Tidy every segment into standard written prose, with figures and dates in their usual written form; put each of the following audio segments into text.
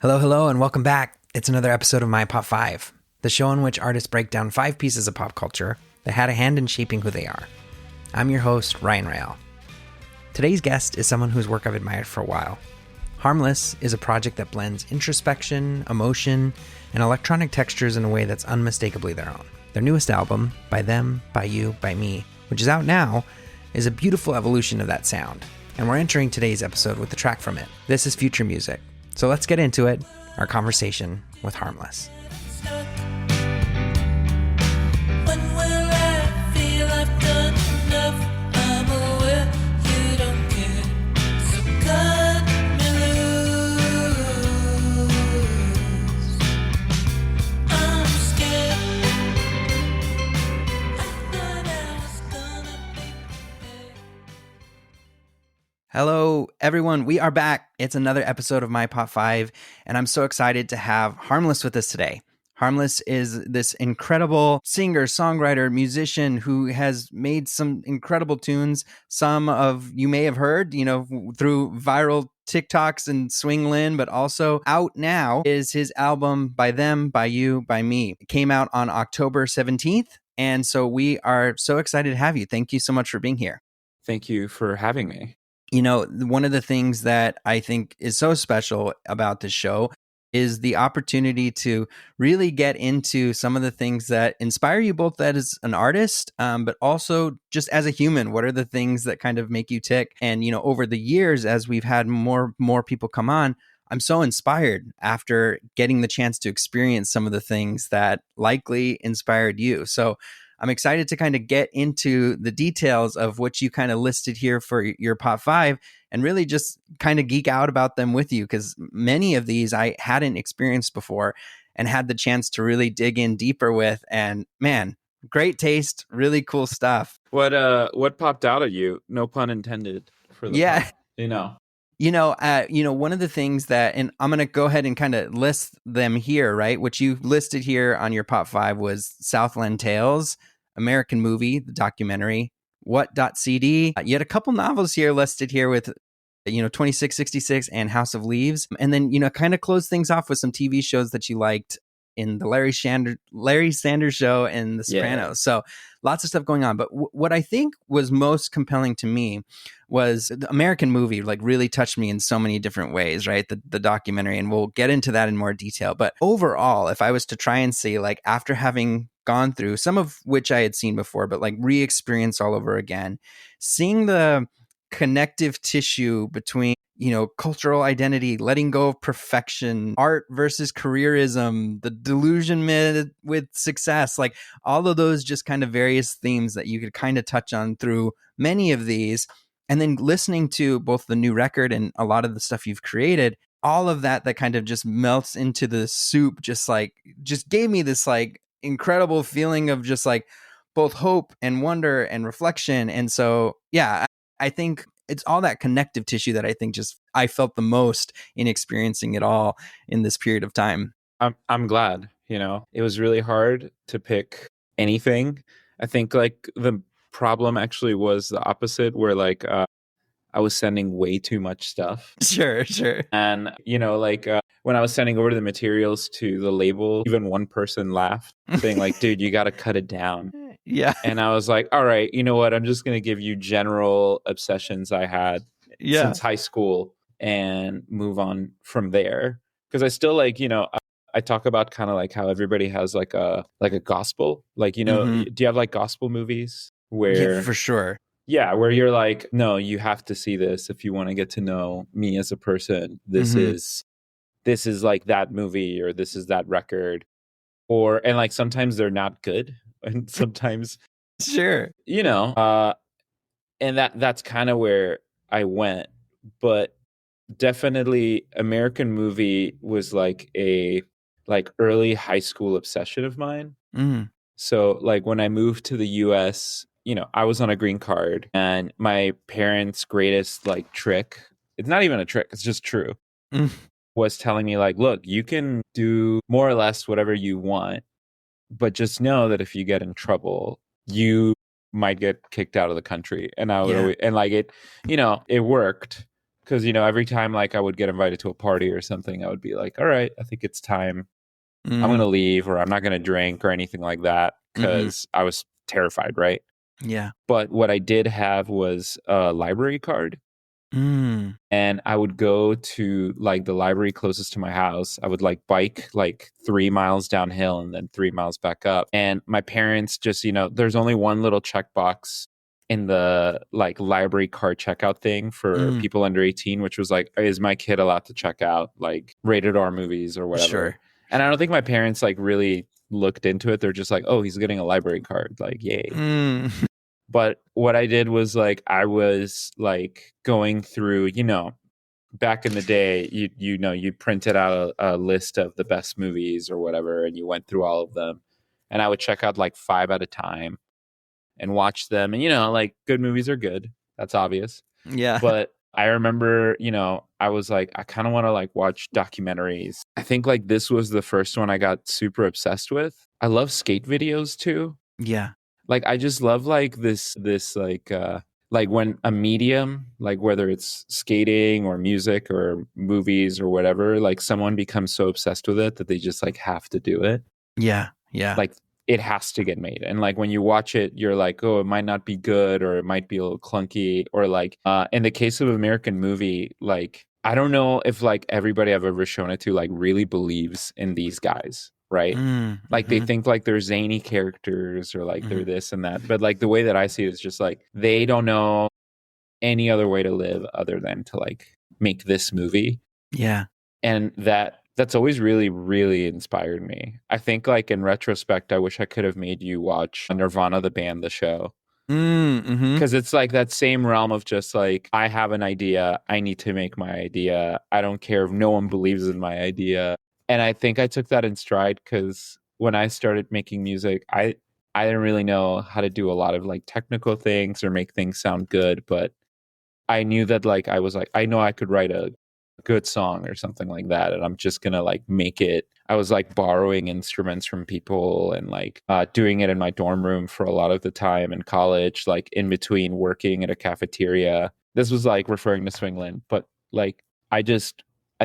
Hello, hello, and welcome back. It's another episode of My Pop 5, the show in which artists break down 5 pieces of pop culture that had a hand in shaping who they are. I'm your host, Ryan Rael. Today's guest is someone whose work I've admired for a while. Harmless is a project that blends introspection, emotion, and electronic textures in a way that's unmistakably their own. Their newest album, By Them, By You, By Me, which is out now, is a beautiful evolution of that sound. And we're entering today's episode with a track from it. This is future music. So let's get into it, our conversation with Harmless. Hello, everyone. We are back. It's another episode of My Pop 5, and I'm so excited to have Harmless with us today. Harmless is this incredible singer, songwriter, musician who has made some incredible tunes. Some of you may have heard, through viral TikToks and Swinglin, but also out now is his album By Them, By You, By Me. It came out on October 17th, and so we are so excited to have you. Thank you so much for being here. Thank you for having me. One of the things that I think is so special about this show is the opportunity to really get into some of the things that inspire you both as an artist, but also just as a human. What are the things that kind of make you tick? And, over the years, as we've had more people come on, I'm so inspired after getting the chance to experience some of the things that likely inspired you. So I'm excited to kind of get into the details of what you kind of listed here for your Pop 5 and really just kind of geek out about them with you, because many of these I hadn't experienced before and had the chance to really dig in deeper with. And man, great taste, really cool stuff. What popped out at you? No pun intended for the pop, one of the things that, and I'm going to go ahead and kind of list them here, right? What you listed here on your Pop 5 was Southland Tales, American Movie, the documentary, what.cd. You had a couple novels here listed here with, 2666 and House of Leaves. And then, kind of close things off with some TV shows that you liked in the Larry Sanders Show and The Sopranos. Yeah. So lots of stuff going on. But what I think was most compelling to me was the American Movie, like really touched me in so many different ways, right? The documentary, and we'll get into that in more detail. But overall, if I was to try and say, like, after having gone through some of which I had seen before, but like re-experience all over again, seeing the connective tissue between cultural identity, letting go of perfection, art versus careerism, the delusionment with success, like all of those just kind of various themes that you could kind of touch on through many of these. And then listening to both the new record and a lot of the stuff you've created, all of that kind of just melts into the soup, just gave me this like incredible feeling of just like both hope and wonder and reflection. And so, yeah, I think it's all that connective tissue that I think I felt the most in experiencing it all in this period of time. I'm glad, it was really hard to pick anything. I think like the problem actually was the opposite, where like I was sending way too much stuff. Sure. And, when I was sending over the materials to the label, even one person laughed, saying like, dude, you got to cut it down. Yeah. And I was like, all right, you know what? I'm just going to give you general obsessions I had since high school and move on from there. Because I still like, I talk about kind of like how everybody has like a gospel, like, do you have like gospel movies where? Yeah, for sure. Yeah, where you're like, no, you have to see this if you want to get to know me as a person. This is like that movie, or this is that record, and like sometimes they're not good, and sometimes sure, and that's kind of where I went. But definitely, American Movie was like a early high school obsession of mine. So like when I moved to the U.S., I was on a green card, and my parents' greatest like trick, it's not even a trick, it's just true, was telling me like, look, you can do more or less whatever you want, but just know that if you get in trouble, you might get kicked out of the country. And I would always, and like it, it worked, Because, every time like I would get invited to a party or something, I would be like, all right, I think it's time. I'm going to leave, or I'm not going to drink or anything like that, because I was terrified, right? Yeah. But what I did have was a library card. And I would go to like the library closest to my house. I would like bike like 3 miles downhill and then 3 miles back up. And my parents just, there's only one little checkbox in the like library card checkout thing for people under 18, which was like, is my kid allowed to check out like rated R movies or whatever? Sure. And I don't think my parents like really looked into it. They're just like, oh, he's getting a library card. Like, yay. But what I did was like, I was like going through, back in the day, you printed out a list of the best movies or whatever, and you went through all of them. And I would check out like 5 at a time and watch them. And, like good movies are good. That's obvious. Yeah. But I remember, I was like, I kind of want to like watch documentaries. I think like this was the first one I got super obsessed with. I love skate videos too. Yeah. Like I just love like this like when a medium, like whether it's skating or music or movies or whatever, like someone becomes so obsessed with it that they just like have to do it. Yeah. Yeah. Like it has to get made. And like when you watch it, you're like, oh, it might not be good, or it might be a little clunky, or like in the case of American Movie, like I don't know if like everybody I've ever shown it to like really believes in these guys. Right. Like they think like they're zany characters, or like they're this and that. But like the way that I see it is just like they don't know any other way to live other than to like make this movie. Yeah. And that's always really, really inspired me. I think like in retrospect, I wish I could have made you watch Nirvana, the band, the show. Because it's like that same realm of just like, I have an idea. I need to make my idea. I don't care if no one believes in my idea. And I think I took that in stride, because when I started making music, I didn't really know how to do a lot of like technical things or make things sound good. But I knew that like, I was like, I know I could write a good song or something like that. And I'm just going to like make it. I was like borrowing instruments from people and like doing it in my dorm room for a lot of the time in college, like in between working at a cafeteria. This was like referring to Swingland, but like I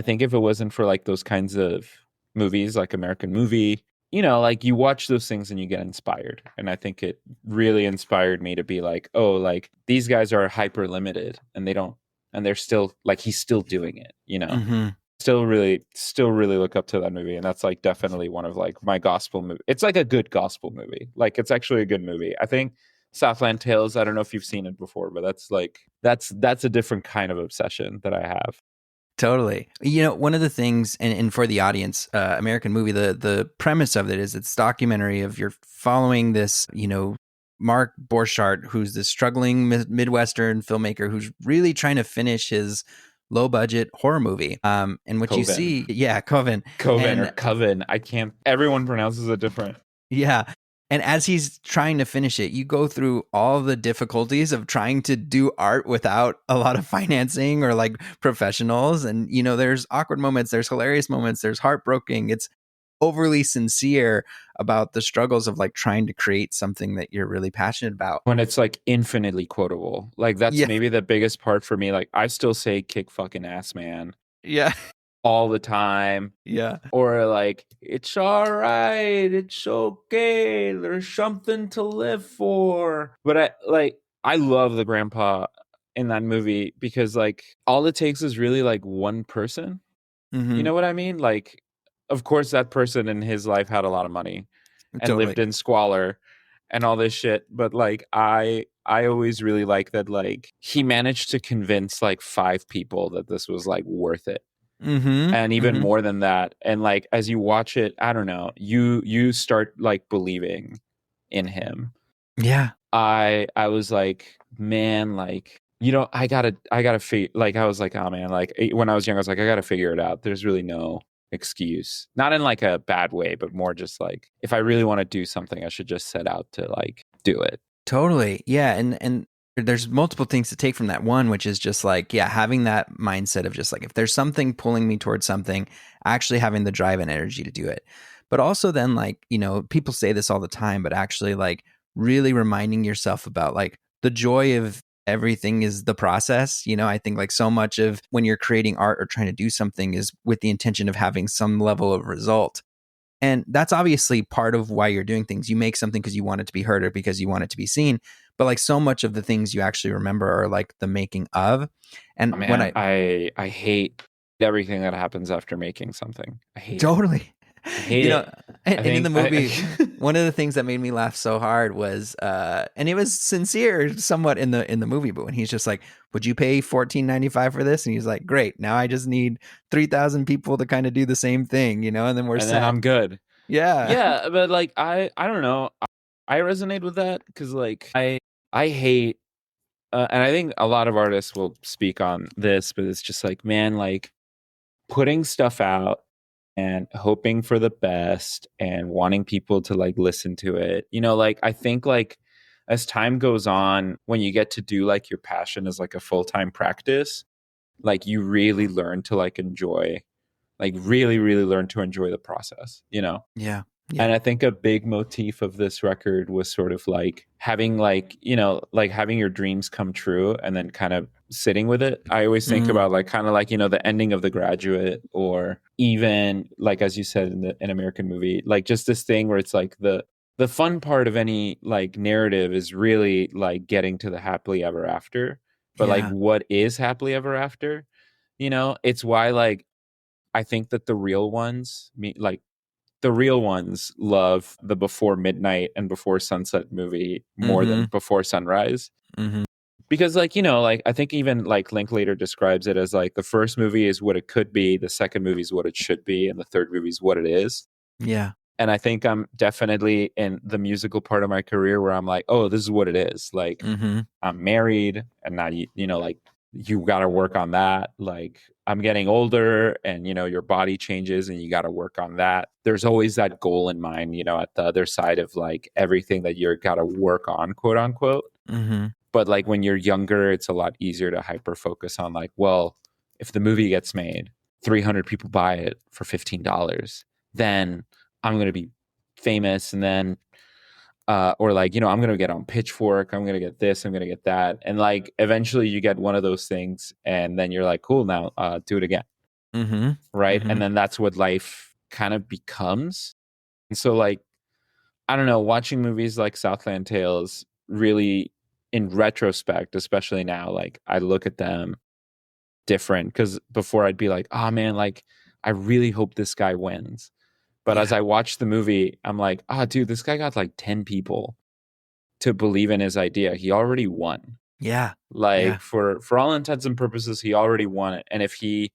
think if it wasn't for like those kinds of movies, like American Movie, like you watch those things and you get inspired. And I think it really inspired me to be like, oh, like these guys are hyper limited and they're still like, he's still doing it, Still really look up to that movie. And that's like definitely one of like my gospel movie. It's like a good gospel movie. Like it's actually a good movie. I think Southland Tales, I don't know if you've seen it before, but that's a different kind of obsession that I have. Totally. One of the things, and for the audience, American Movie, the premise of it is it's a documentary of you're following this, Mark Borchardt, who's this struggling Midwestern filmmaker who's really trying to finish his low budget horror movie. And what Coven. you see, Coven. Or Coven. Everyone pronounces it different. Yeah. And as he's trying to finish it, you go through all the difficulties of trying to do art without a lot of financing or like professionals. And, there's awkward moments, there's hilarious moments, there's heartbreaking. It's overly sincere about the struggles of like trying to create something that you're really passionate about. When it's like infinitely quotable. Like that's maybe the biggest part for me. Like I still say kick fucking ass, man. Yeah. All the time. Yeah. Or like, it's all right, it's okay, there's something to live for. But I love the grandpa in that movie, because like all it takes is really like one person. You know what I mean? Like, of course that person in his life had a lot of money and lived in squalor and all this shit. But like I always really like that like he managed to convince like 5 people that this was like worth it. And even more than that. And like as you watch it, I don't know, you start like believing in him. Yeah. I was like, man, like, I gotta figure, like I was like, oh man, like when I was young, I was like, I gotta figure it out. There's really no excuse. Not in like a bad way, but more just like, if I really want to do something, I should just set out to like do it. Totally. Yeah. And there's multiple things to take from that. One, which is just like, having that mindset of just like, if there's something pulling me towards something, actually having the drive and energy to do it. But also then like, people say this all the time, but actually like really reminding yourself about like the joy of everything is the process. I think like so much of when you're creating art or trying to do something is with the intention of having some level of result. And that's obviously part of why you're doing things. You make something because you want it to be heard or because you want it to be seen. But like so much of the things you actually remember are like the making of. And Oh, when man, I hate everything that happens after making something. I hate it. totally, I hate it. I and in the think movie, one of the things that made me laugh so hard was, and it was sincere somewhat in the movie, but when he's just like, would you pay $14.95 for this? And he's like, great. Now I just need 3,000 people to kind of do the same thing, and then we're and then set. I'm good. Yeah. Yeah, but like I don't know. I resonate with that because like I hate and I think a lot of artists will speak on this, but it's just like, man, like putting stuff out and hoping for the best and wanting people to like listen to it. Like I think like as time goes on, when you get to do like your passion as like a full-time practice, like you really learn to like enjoy, like really, really learn to enjoy the process. Yeah. And Yeah. I think a big motif of this record was sort of like having like, like having your dreams come true and then kind of sitting with it. I always think about like kind of like, the ending of The Graduate, or even like, as you said in American Movie, like just this thing where it's like the fun part of any like narrative is really like getting to the happily ever after. But like, Yeah. what is happily ever after? It's why like I think that the real ones love the Before Midnight and Before Sunset movie more than Before Sunrise. Mm-hmm. Because like, like I think even like Linklater describes it as like the first movie is what it could be, the second movie is what it should be, and the third movie is what it is. Yeah. And I think I'm definitely in the musical part of my career where I'm like, oh, this is what it is. Like Mm-hmm. I'm married, and now like you got to work on that. Like I'm getting older, and your body changes and you got to work on that. There's always that goal in mind, at the other side of like everything that you're got to work on, quote unquote. Mm-hmm. But like when you're younger, it's a lot easier to hyper focus on like, well, if the movie gets made, 300 people buy it for $15, then I'm going to be famous. And then or like, I'm going to get on Pitchfork, I'm going to get this, I'm going to get that. And like, eventually you get one of those things and then you're like, cool, now do it again. Mm-hmm. Right. Mm-hmm. And then that's what life kind of becomes. And so like, I don't know, watching movies like Southland Tales really, in retrospect, especially now, like I look at them different, because before I'd be like, oh man, like I really hope this guy wins. But as I watch the movie, I'm like, dude, this guy got like 10 people to believe in his idea. He already won. Yeah. Like Yeah. for all intents and purposes, he already won it. And if he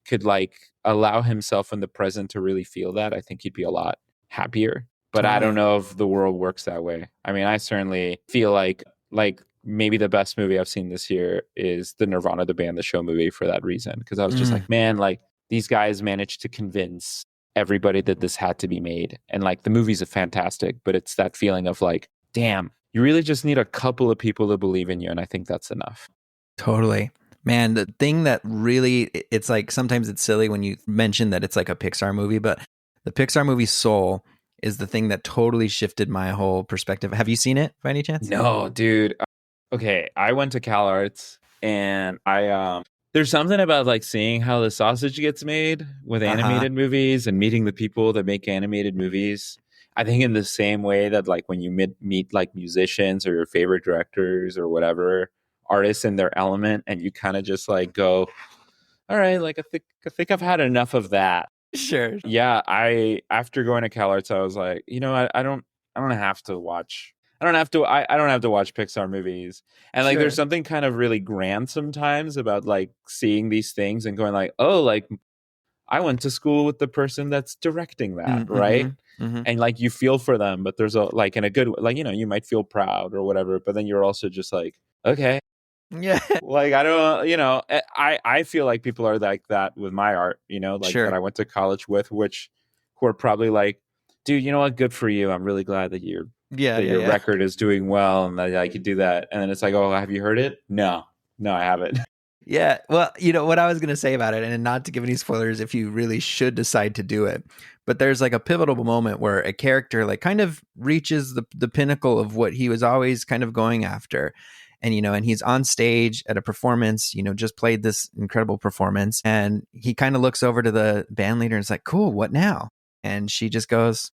could like allow himself in the present to really feel that, I think he'd be a lot happier. But I don't Totally. know if the world works that way. I mean, I certainly feel like maybe the best movie I've seen this year is the Nirvana the Band the Show movie, for that reason. Because I was just like, man, like these guys managed to convince everybody that this had to be made. And like the movie's a fantastic, but it's that feeling of like, damn, you really just need a couple of people to believe in you. And I think that's enough. Totally. Man, the thing that really, it's like sometimes it's silly when you mention that it's like a Pixar movie, but the Pixar movie Soul is the thing that totally shifted my whole perspective. Have you seen it by any chance? No, dude. Okay, I went to Cal Arts, and I there's something about like seeing how the sausage gets made with animated movies and meeting the people that make animated movies. I think in the same way that like when you meet like musicians or your favorite directors or whatever artists in their element, and you kind of just like go, all right, like I think I've had enough of that. Sure. Yeah, after going to Cal Arts, I was like, I don't have to watch. I don't have to watch Pixar movies. And like there's something kind of really grand sometimes about like seeing these things and going like, oh, like I went to school with the person that's directing that, right? Mm-hmm. And like you feel for them, but there's a like in a good like, you might feel proud or whatever, but then you're also just like, okay. Yeah. Like I don't, I feel like people are like that with my art, like that I went to college with, who are probably like, dude, you know what? Good for you. I'm really glad that your record is doing well and that I could do that. And then it's like, oh, have you heard it? No, I haven't. Yeah. Well, what I was going to say about it, and not to give any spoilers if you really should decide to do it, but there's like a pivotal moment where a character like kind of reaches the pinnacle of what he was always kind of going after. And, and he's on stage at a performance, just played this incredible performance. And he kind of looks over to the band leader and is like, cool, what now? And she just goes,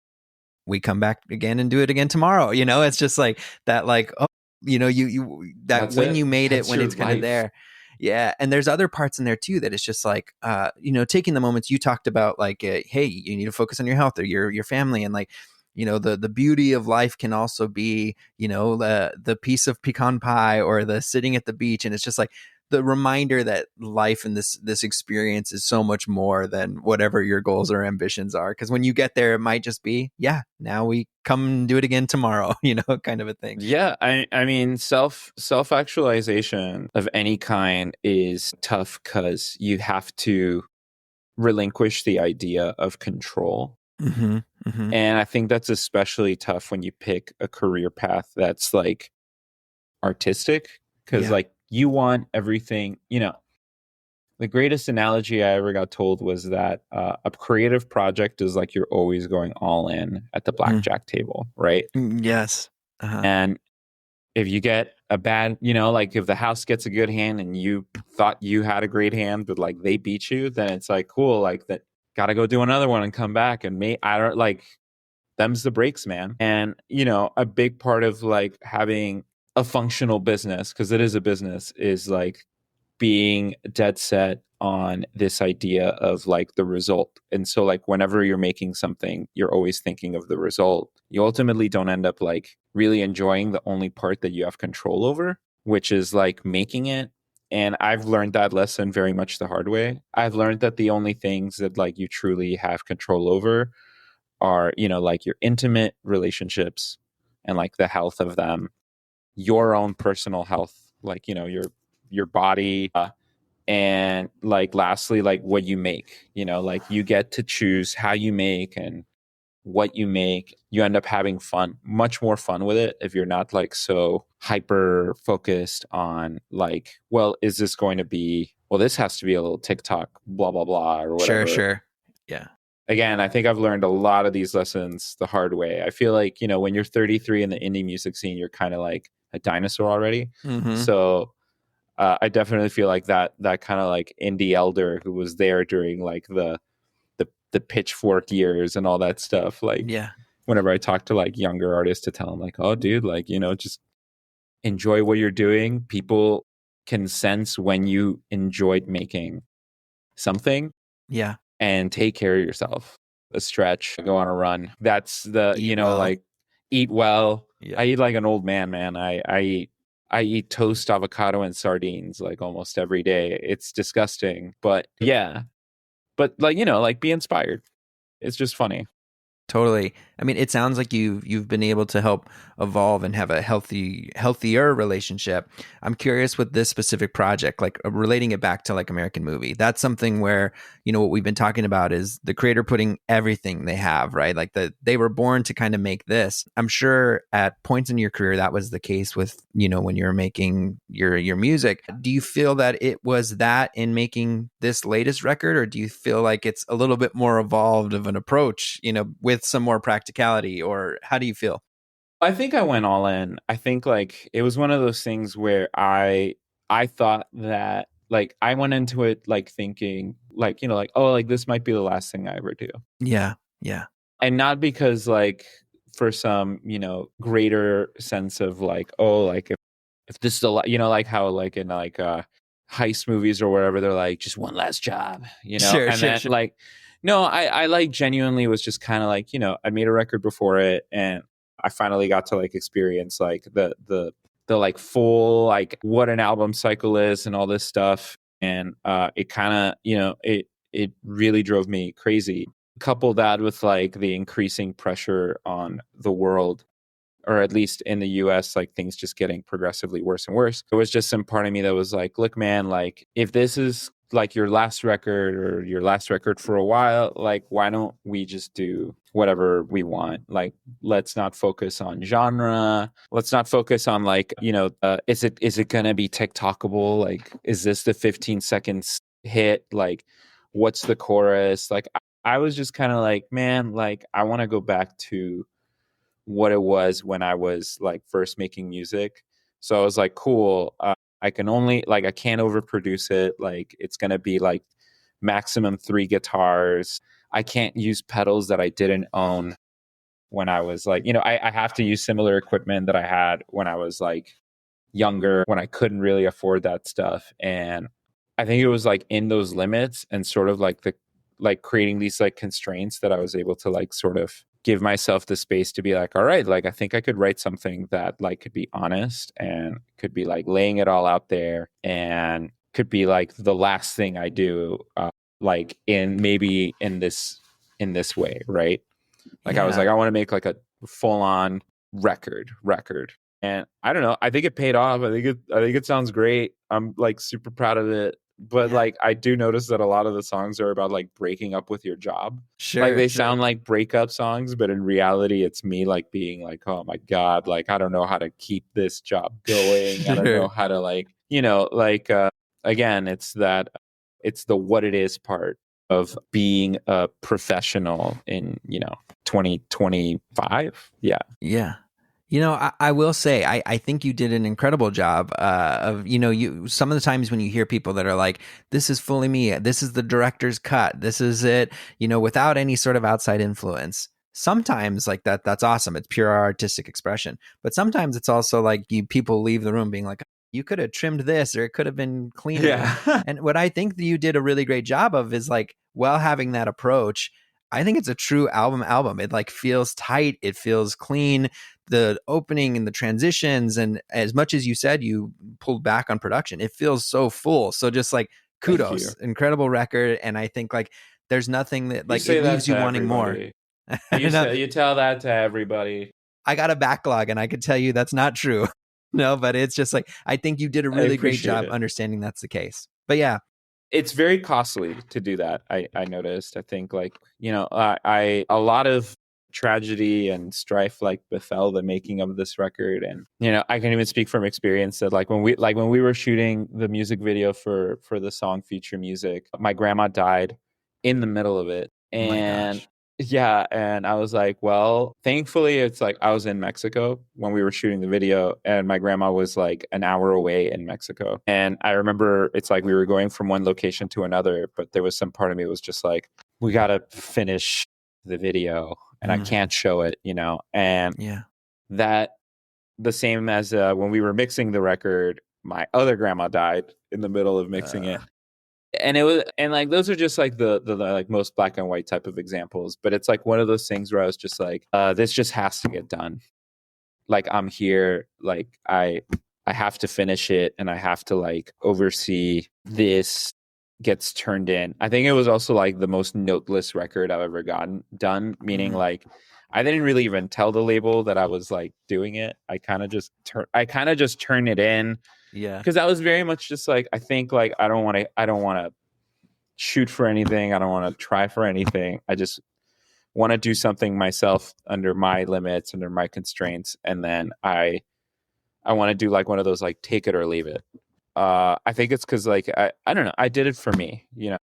we come back again and do it again tomorrow. It's just like that, like, oh, you that That's when it. you made it, That's when your it's kind of life. there. Yeah. And there's other parts in there too that it's just like, taking the moments you talked about, like, hey, you need to focus on your health or your family. And like, the beauty of life can also be, the piece of pecan pie or the sitting at the beach. And it's just like the reminder that life and this experience is so much more than whatever your goals or ambitions are. Because when you get there, it might just be, yeah, now we come and do it again tomorrow, kind of a thing. Yeah, I mean self actualization of any kind is tough because you have to relinquish the idea of control. Mm-hmm, mm-hmm. And I think that's especially tough when you pick a career path that's like artistic, because like you want everything, the greatest analogy I ever got told was that a creative project is like you're always going all in at the blackjack table, right? Yes. Uh-huh. And if you get a bad, like if the house gets a good hand and you thought you had a great hand, but like they beat you, then it's like, cool, like that, gotta go do another one and come back. And I don't like, them's the breaks, man. And, a big part of like having a functional business, because it is a business, is like being dead set on this idea of like the result. And so like whenever you're making something, you're always thinking of the result. You ultimately don't end up like really enjoying the only part that you have control over, which is like making it. And I've learned that lesson very much the hard way. I've learned that the only things that like you truly have control over are, like your intimate relationships and like the health of them, your own personal health, like, your body, and like lastly, like what you make, like you get to choose how you make and what you make. You end up having fun, much more fun with it if you're not like so hyper focused on like, well, is this going to be, well, this has to be a little TikTok, blah, blah, blah, or whatever. Sure. Yeah. Again, I think I've learned a lot of these lessons the hard way. I feel like, when you're 33 in the indie music scene, you're kind of like a dinosaur already. Mm-hmm. So I definitely feel like that kind of like indie elder who was there during like the pitchfork years and all that stuff. Like, Yeah. whenever I talk to like younger artists, to tell them like, oh, dude, like, just enjoy what you're doing. People can sense when you enjoyed making something. Yeah. And take care of yourself. A stretch, go on a run. That's the, Eat well. like eat well. Yeah. I eat like an old man. I eat toast, avocado, and sardines like almost every day. It's disgusting, but yeah. But like, like be inspired. It's just funny. Totally. I mean, it sounds like you've been able to help evolve and have a healthier relationship. I'm curious with this specific project, like relating it back to like American Movie. That's something where, what we've been talking about is the creator putting everything they have, right? Like they were born to kind of make this. I'm sure at points in your career that was the case with, when you were making your music. Do you feel that it was that in making this latest record, or do you feel like it's a little bit more evolved of an approach, with some more practicality, or how do you feel? I think I went all in. I think like it was one of those things where I thought that like I went into it like thinking like, like, oh, like this might be the last thing I ever do. Yeah. Yeah. And not because like for some, greater sense of like, oh, like if this is a lot, like how like in like heist movies or wherever, they're like just one last job, Sure. and then like, no, I like genuinely was just kind of like, I made a record before it, and I finally got to like experience like the like full like what an album cycle is and all this stuff, and it kind of, it really drove me crazy. Couple that with like the increasing pressure on the world, or at least in the US, like things just getting progressively worse and worse. There was just some part of me that was like, look, man, like if this is like your last record or your last record for a while, like why don't we just do whatever we want? Like let's not focus on genre. Let's not focus on like, is it going to be TikTokable? Like is this the 15 seconds hit? Like what's the chorus? Like I was just kind of like, man, like I want to go back to what it was when I was like first making music. So I was like, cool. I can only like I can't overproduce it. Like it's gonna be like maximum 3 guitars. I can't use pedals that I didn't own when I was like, I have to use similar equipment that I had when I was like younger, when I couldn't really afford that stuff. And I think it was like in those limits and sort of like creating these like constraints that I was able to like sort of give myself the space to be like, all right, like I think I could write something that like could be honest and could be like laying it all out there and could be like the last thing I do, like in maybe in this way, right? Like I was like, I want to make like a full on record. And I don't know. I think it paid off. I think it sounds great. I'm like super proud of it. But like I do notice that a lot of the songs are about like breaking up with your job. Like they sound like breakup songs, but in reality it's me like being like, oh my God, like I don't know how to keep this job going. I don't know how to like, again, it's the what it is part of being a professional in 2025. Yeah. I will say, I think you did an incredible job of, you some of the times when you hear people that are like, this is fully me, this is the director's cut, this is it, without any sort of outside influence. Sometimes like that's awesome. It's pure artistic expression. But sometimes it's also like people leave the room being like, you could have trimmed this or it could have been cleaner. Yeah. And what I think that you did a really great job of is like, while having that approach, I think it's a true album. It like feels tight. It feels clean. The opening and the transitions, and as much as you said you pulled back on production, it feels so full. So just like kudos, incredible record. And I think like there's nothing that like it leaves you wanting more. You tell that to everybody. I got a backlog and I could tell you that's not true. No, but it's just like I think you did a really great job understanding that's the case. But yeah, it's very costly to do that. I noticed. I think like a lot of tragedy and strife like befell the making of this record, and I can even speak from experience that like when we were shooting the music video for the song Future Music, my grandma died in the middle of it, and yeah, and I was like, well, thankfully it's like I was in Mexico when we were shooting the video and my grandma was like an hour away in Mexico. And I remember it's like we were going from one location to another, but there was some part of me was just like, we got to finish the video and I can't show it, and that the same as when we were mixing the record, my other grandma died in the middle of mixing it. And it was, and like those are just like the like most black and white type of examples, but it's like one of those things where I was just like, this just has to get done. Like I'm here, like I have to finish it, and I have to like oversee this gets turned in. I think it was also like the most noteless record I've ever gotten done, meaning like I didn't really even tell the label that I was like doing it. I kind of just turned it in. Yeah. Because that was very much just like, I think like I don't want to shoot for anything. I don't want to try for anything. I just want to do something myself under my limits, under my constraints. And then I want to do like one of those like take it or leave it. I think it's because like I don't know. I did it for me,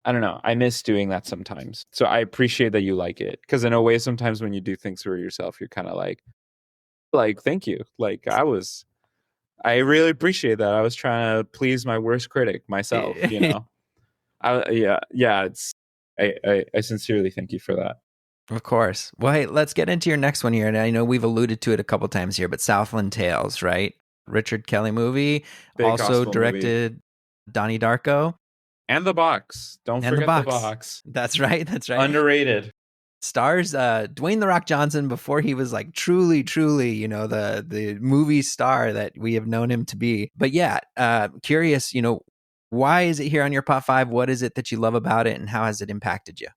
I don't know. I miss doing that sometimes. So I appreciate that you like it. Because in a way, sometimes when you do things for yourself, you're kind of like thank you. Like I really appreciate that. I was trying to please my worst critic, myself, yeah. It's I sincerely thank you for that. Of course. Well, hey, let's get into your next one here. And I know we've alluded to it a couple times here, but Southland Tales, right? Richard Kelly movie, Big also directed Donnie Darko. And The Box. Don't forget The Box. That's right. Underrated. Stars Dwayne "The Rock" Johnson before he was like truly, the movie star that we have known him to be. But yeah, curious, why is it here on your Pop 5? What is it that you love about it, and how has it impacted you?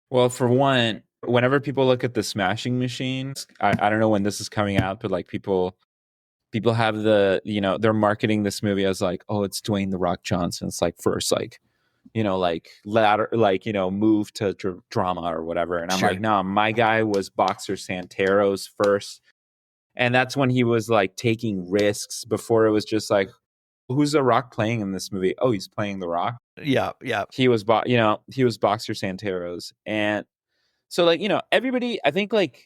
Well, for one, whenever people look at the Smashing Machines, I don't know when this is coming out, but like people have the, they're marketing this movie as like, oh, it's Dwayne "The Rock" Johnson. It's like first like, like ladder, like, move to drama or whatever. And I'm like, no, my guy was Boxer Santero's first. And that's when he was like taking risks. Before it was just like, who's The Rock playing in this movie? Oh, he's playing The Rock. Yeah. He was, he was Boxer Santero's. And so like, everybody, I think like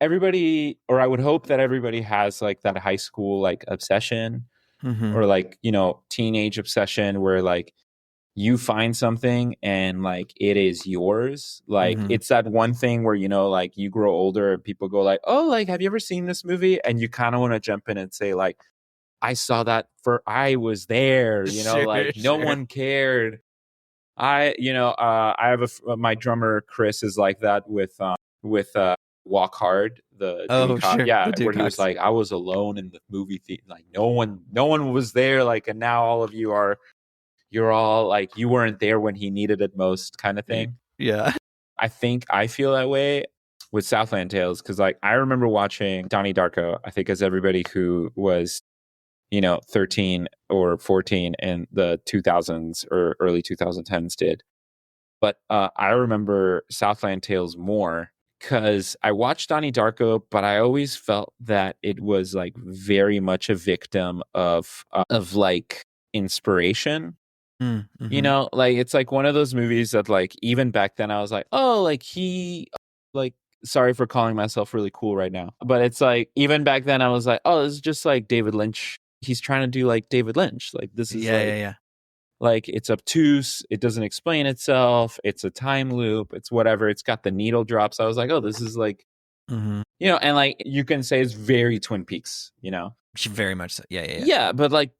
everybody, or I would hope that everybody has like that high school like obsession or like, teenage obsession where like you find something and like it is yours. Like it's that one thing where, like you grow older and people go like, oh, like, have you ever seen this movie? And you kind of want to jump in and say like, I saw that I was there, Sure, like no sure. one cared. I have my drummer Chris is like that with Walk Hard, the Dewey Oh, Cox, sure. yeah, The where he was Dukes. like, I was alone in the movie theater, like no one was there, like, and now all of you're all like, you weren't there when he needed it most, kind of thing. Yeah. I think I feel that way with Southland Tales because like I remember watching Donnie Darko. I think as everybody who was 13 or 14 in the 2000s or early 2010s did. But I remember Southland Tales more because I watched Donnie Darko, but I always felt that it was like very much a victim of like inspiration. Like it's like one of those movies that like even back then I was like, oh, like like, sorry for calling myself really cool right now, but it's like even back then I was like, oh, this is just like David Lynch. He's trying to do like David Lynch. Like this is Yeah. like it's obtuse. It doesn't explain itself. It's a time loop. It's whatever. It's got the needle drops. I was like, oh, this is like, and like you can say it's very Twin Peaks, Very much so. Yeah. Yeah, but like,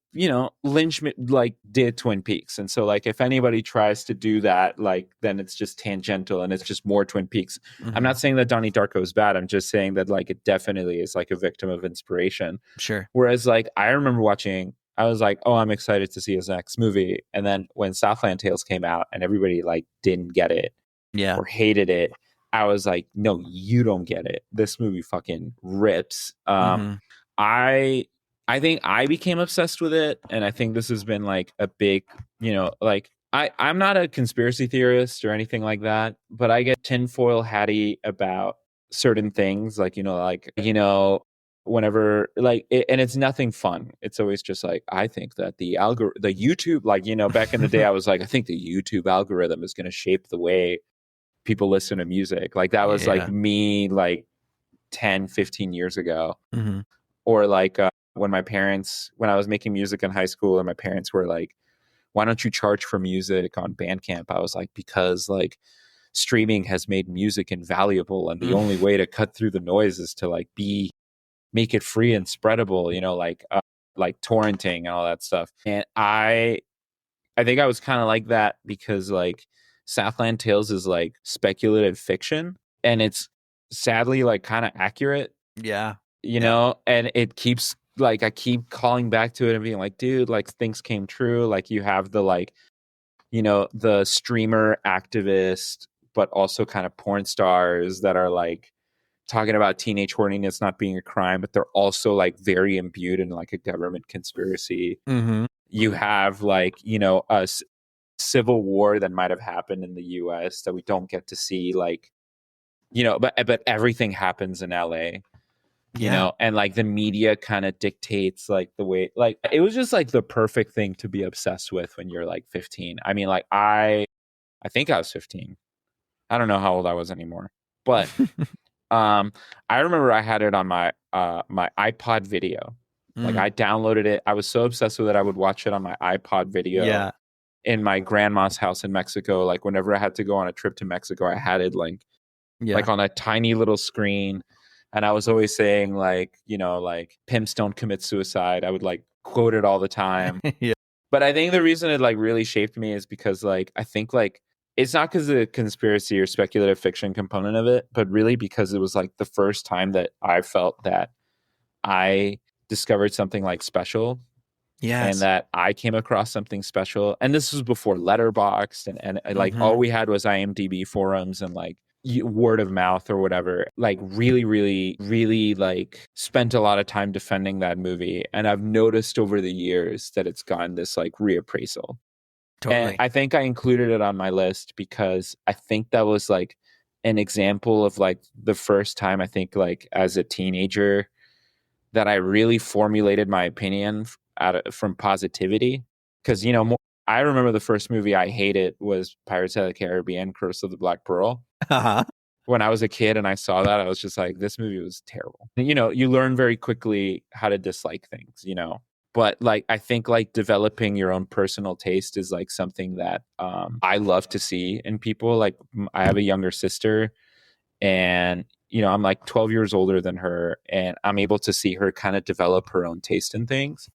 Lynch like did Twin Peaks. And so like if anybody tries to do that, like then it's just tangential and it's just more Twin Peaks. I'm not saying that Donnie Darko is bad. I'm just saying that like it definitely is like a victim of inspiration. Sure. Whereas like I remember watching, I was like, oh, I'm excited to see his next movie. And then when Southland Tales came out and everybody like didn't get it or hated it, I was like, no, you don't get it. This movie fucking rips. I think I became obsessed with it, and I think this has been like a big, like I'm not a conspiracy theorist or anything like that, but I get tinfoil hatty about certain things, like whenever like and it's nothing fun. It's always just like I think that the YouTube, like back in the day, I was like, I think the YouTube algorithm is going to shape the way people listen to music. Like that was like me like 10-15 years ago. Or like when I was making music in high school and my parents were like, why don't you charge for music on Bandcamp? I was like, because like streaming has made music invaluable and the only way to cut through the noise is to like make it free and spreadable, like torrenting and all that stuff. And I think I was kind of like that because like Southland Tales is like speculative fiction and it's sadly like kind of accurate. Yeah. And it keeps like I keep calling back to it and being like, dude, like things came true. Like you have the like, the streamer activist, but also kind of porn stars that are like talking about teenage horniness not being a crime, but they're also like very imbued in like a government conspiracy. You have like, a civil war that might have happened in the US that we don't get to see, like, but everything happens in LA. And like the media kind of dictates like the way, like it was just like the perfect thing to be obsessed with when you're like 15. I mean, like I think I was 15. I don't know how old I was anymore, but I remember I had it on my my iPod video. Like I downloaded it. I was so obsessed with it, I would watch it on my iPod video in my grandma's house in Mexico. Like whenever I had to go on a trip to Mexico, I had it like on a tiny little screen. And I was always saying like, like pimps don't commit suicide. I would like quote it all the time. But I think the reason it like really shaped me is because like, I think like, it's not because of the conspiracy or speculative fiction component of it, but really because it was like the first time that I felt that I discovered something like special. And that I came across something special. And this was before Letterboxd and like all we had was IMDb forums and like word of mouth or whatever. Like really, really, really like spent a lot of time defending that movie. And I've noticed over the years that it's gotten this like reappraisal. Totally. And I think I included it on my list because I think that was like an example of like the first time I think like as a teenager that I really formulated my opinion from positivity. Because, I remember the first movie I hated was Pirates of the Caribbean, Curse of the Black Pearl. when I was a kid and I saw that, I was just like, this movie was terrible. You know, you learn very quickly how to dislike things, you know. But like, I think like developing your own personal taste is like something that I love to see in people. Like, I have a younger sister, and you know, I'm like 12 years older than her, and I'm able to see her kind of develop her own taste in things.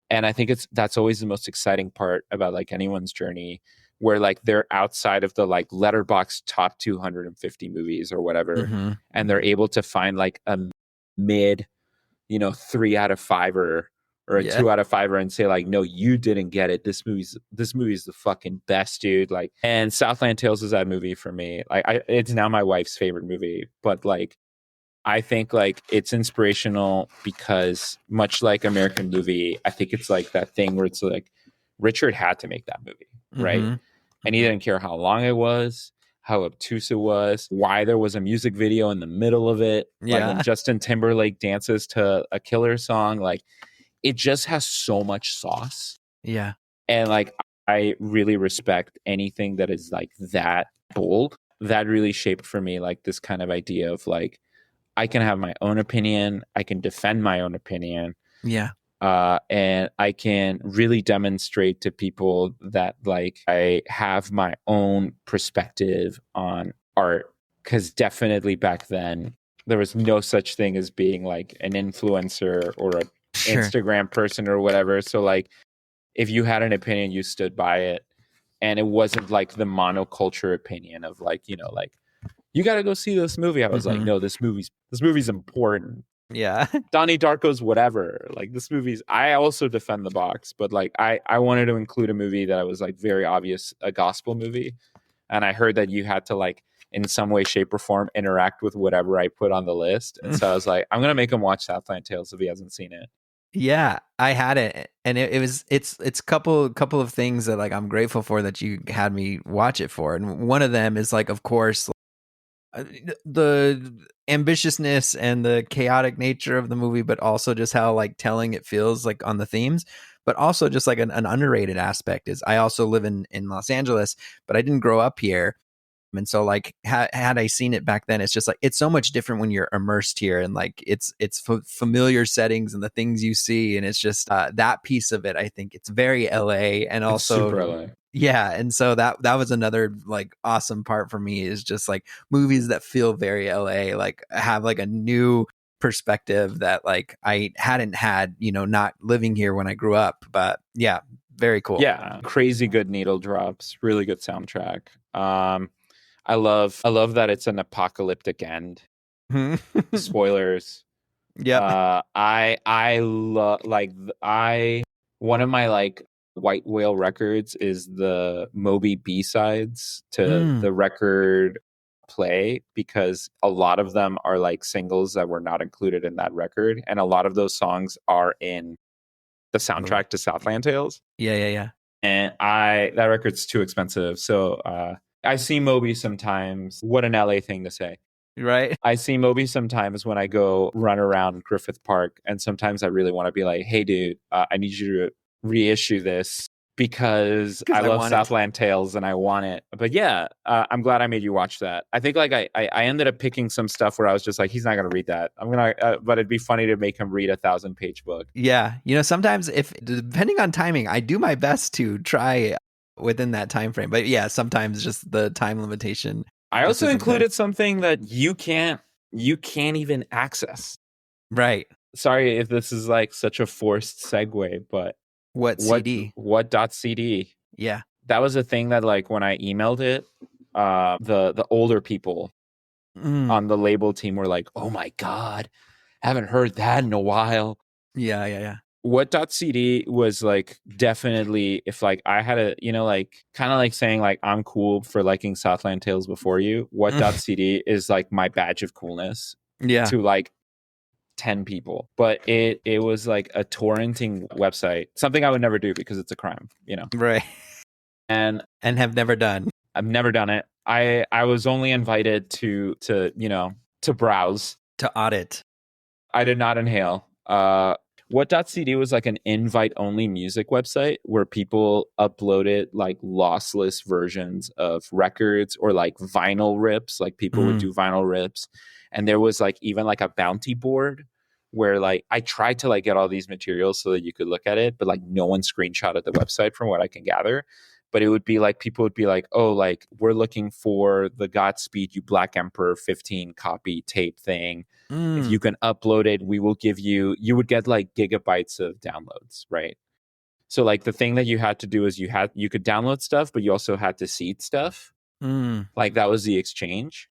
And I think that's always the most exciting part about like anyone's journey, where like they're outside of the like letterbox top 250 movies or whatever, Mm-hmm. and they're able to find like a mid, you know, 3 out of 5 or a Yeah. 2 out of 5 and say like, no, you didn't get it. This movie's the fucking best, dude. Like, and Southland Tales is that movie for me. Like, it's now my wife's favorite movie, but like, I think like it's inspirational because much like American Movie, I think it's like that thing where it's like Richard had to make that movie, right? Mm-hmm. And he didn't care how long it was, how obtuse it was, why there was a music video in the middle of it, like when Yeah. Justin Timberlake dances to a Killer song, like it just has so much sauce. Yeah. And like I really respect anything that is like that bold. That really shaped for me like this kind of idea of like, I can have my own opinion. I can defend my own opinion. Yeah. And I can really demonstrate to people that like I have my own perspective on art. Because definitely back then, there was no such thing as being like an influencer or an Sure. Instagram person or whatever. So like if you had an opinion, you stood by it. And it wasn't like the monoculture opinion of like, you know, like, you got to go see this movie. I was like, no, this movie's important. Yeah. Donnie Darko's whatever. Like this movie's, I also defend the box, but like I wanted to include a movie that was like very obvious, a gospel movie. And I heard that you had to like in some way, shape, or form interact with whatever I put on the list. And so I was like, I'm gonna make him watch Southland Tales if he hasn't seen it. Yeah, I had it, and it's couple of things that like I'm grateful for that you had me watch it for, and one of them is like, of course, the ambitiousness and the chaotic nature of the movie, but also just how like telling it feels like on the themes, but also just like an underrated aspect is I also live in Los Angeles, but I didn't grow up here. And so like had I seen it back then, it's just like it's so much different when you're immersed here, and like it's familiar settings and the things you see, and it's just that piece of it. I think it's very LA, and also It's super LA. yeah, and so that was another like awesome part for me is just like movies that feel very LA, like have like a new perspective that like I hadn't had, you know, not living here when I grew up. But yeah, very cool. Yeah, crazy good needle drops, really good soundtrack. I love that it's an apocalyptic end. Spoilers. Yeah. I love like one of my like white whale records is the Moby B-sides to the record play, because a lot of them are like singles that were not included in that record, and a lot of those songs are in the soundtrack to Southland Tales. Yeah. And that record's too expensive, so I see Moby sometimes. What an LA thing to say. Right. I see Moby sometimes when I go run around Griffith Park, and sometimes I really want to be like, hey, dude, I need you to reissue this because I love Southland Tales and I want it. But yeah, I'm glad I made you watch that. I think like I ended up picking some stuff where I was just like, he's not going to read that. But it'd be funny to make him read a 1,000-page book. Yeah. You know, sometimes depending on timing, I do my best to try within that time frame. But yeah, sometimes just the time limitation. I also included something that you can't even access. Right. Sorry if this is like such a forced segue, but what.cd. What.cd. Yeah. That was a thing that like when I emailed it, the older people on the label team were like, oh my God, haven't heard that in a while. Yeah. What.cd was like definitely, if like I had a, you know, like kind of like saying like I'm cool for liking Southland Tales before you. What.cd is like my badge of coolness. Yeah. To like 10 people. But it was like a torrenting website, something I would never do because it's a crime, you know. Right. And have never done. I've never done it. I was only invited to you know, to browse, to audit. I did not inhale. What.cd was like an invite-only music website where people uploaded like lossless versions of records or like vinyl rips. Like people would do vinyl rips, and there was like even like a bounty board where like I tried to like get all these materials so that you could look at it, but like no one screenshotted the website from what I can gather. But it would be like people would be like, oh, like we're looking for the Godspeed You Black Emperor 15 copy tape thing. If you can upload it, we will give you would get like gigabytes of downloads, right? So like the thing that you had to do is you could download stuff, but you also had to seed stuff. Like that was the exchange.